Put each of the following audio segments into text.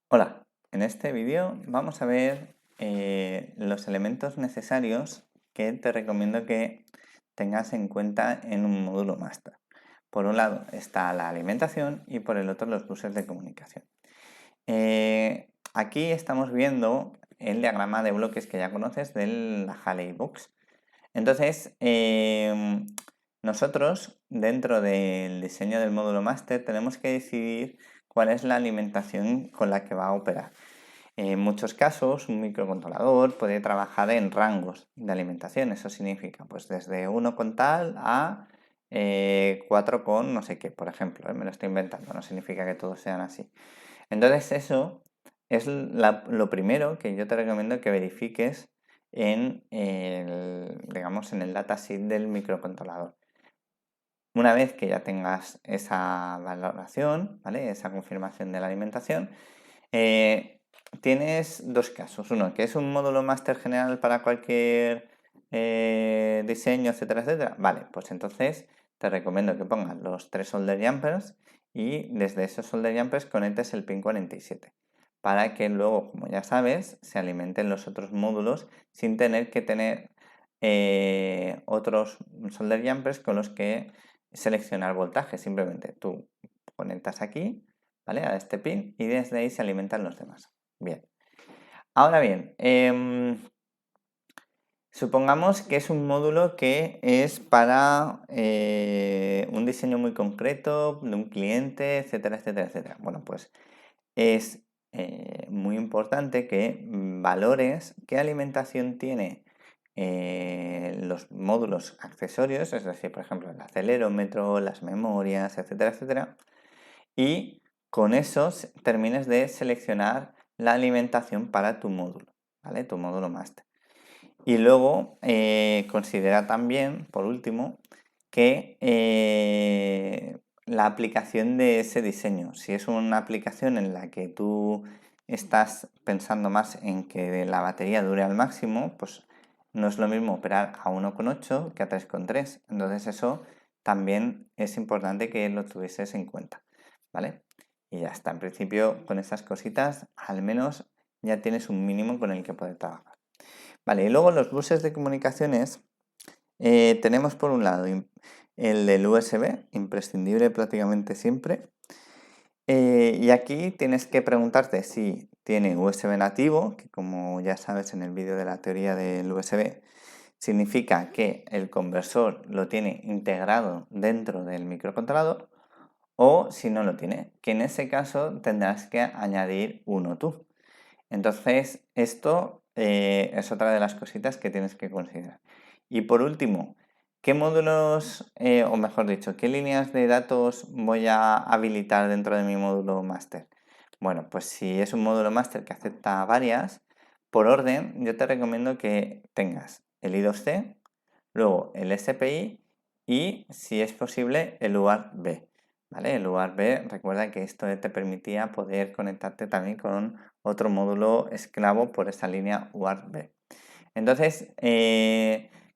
Hola, en este vídeo vamos a ver los elementos necesarios que te recomiendo que tengas en cuenta en un módulo máster. Por un lado está la alimentación y por el otro los buses de comunicación. Aquí estamos viendo el diagrama de bloques que ya conoces de la Halley Box. Entonces, nosotros dentro del diseño del módulo máster tenemos que decidir cuál es la alimentación con la que va a operar. En muchos casos, un microcontrolador puede trabajar en rangos de alimentación. Eso significa, pues desde 1 con tal a 4 con no sé qué, por ejemplo. Me lo estoy inventando, no significa que todos sean así. Entonces eso es lo primero que yo te recomiendo que verifiques en digamos, en el datasheet del microcontrolador. Una vez que ya tengas esa valoración, ¿vale? Esa confirmación de la alimentación, tienes dos casos. Uno, que es un módulo máster general para cualquier diseño, etcétera, etcétera. Vale, pues entonces te recomiendo que pongas los 3 solder jumpers y desde esos solder jumpers conectes el pin 47 para que luego, como ya sabes, se alimenten los otros módulos sin tener que tener otros solder jumpers con los que seleccionar voltaje. Simplemente tú conectas aquí, ¿vale? A este pin y desde ahí se alimentan los demás. Bien. Ahora bien, supongamos que es un módulo que es para un diseño muy concreto de un cliente, etcétera, etcétera, etcétera. Bueno, pues es muy importante que valores qué alimentación tiene los módulos accesorios, es decir, por ejemplo, el acelerómetro, las memorias, etcétera, etcétera, y con eso termines de seleccionar la alimentación para tu módulo, ¿vale? Tu módulo máster. Y luego considera también, por último, que la aplicación de ese diseño, si es una aplicación en la que tú estás pensando más en que la batería dure al máximo, pues no es lo mismo operar a 1,8 que a 3,3. Entonces eso también es importante que lo tuvieses en cuenta, ¿vale? Y ya está, en principio con estas cositas al menos ya tienes un mínimo con el que poder trabajar. Vale, y luego los buses de comunicaciones tenemos por un lado el del USB, imprescindible prácticamente siempre. Y aquí tienes que preguntarte si tiene USB nativo, que como ya sabes en el vídeo de la teoría del USB, significa que el conversor lo tiene integrado dentro del microcontrolador, o si no lo tiene, que en ese caso tendrás que añadir uno tú. Entonces, esto es otra de las cositas que tienes que considerar. Y por último, ¿qué módulos, o mejor dicho, qué líneas de datos voy a habilitar dentro de mi módulo máster? Bueno, pues si es un módulo máster que acepta varias, por orden, yo te recomiendo que tengas el I2C, luego el SPI y, si es posible, el UART-B. ¿Vale? El UART-B, recuerda que esto te permitía poder conectarte también con otro módulo esclavo por esa línea UART-B. Entonces,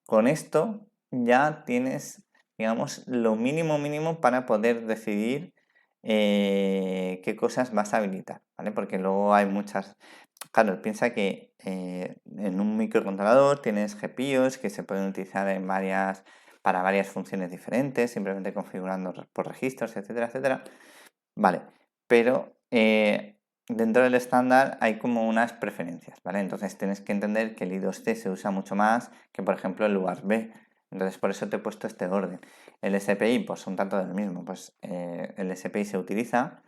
con esto ya tienes, digamos, lo mínimo para poder decidir qué cosas vas a habilitar, ¿vale? Porque luego hay muchas. Claro, piensa que en un microcontrolador tienes GPIOs que se pueden utilizar para varias funciones diferentes, simplemente configurando por registros, etcétera, etcétera. Vale, pero dentro del estándar hay como unas preferencias, ¿vale? Entonces tienes que entender que el I2C se usa mucho más que, por ejemplo, el UART-B. Entonces por eso te he puesto este orden. El SPI, pues un tanto del mismo. Pues el SPI se utiliza,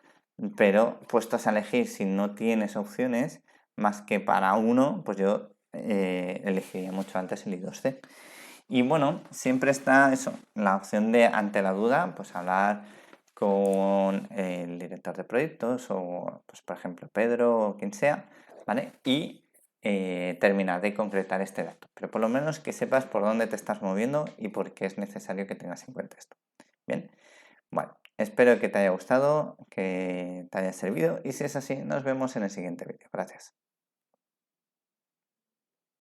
pero puestos a elegir si no tienes opciones más que para uno, pues yo elegiría mucho antes el I2C. Y bueno, siempre está eso, la opción de, ante la duda, pues hablar con el director de proyectos o, pues, por ejemplo, Pedro o quien sea, ¿vale? Y terminar de concretar este dato. Pero por lo menos que sepas por dónde te estás moviendo y por qué es necesario que tengas en cuenta esto. Bien, bueno, espero que te haya gustado, que te haya servido y si es así, nos vemos en el siguiente vídeo. Gracias.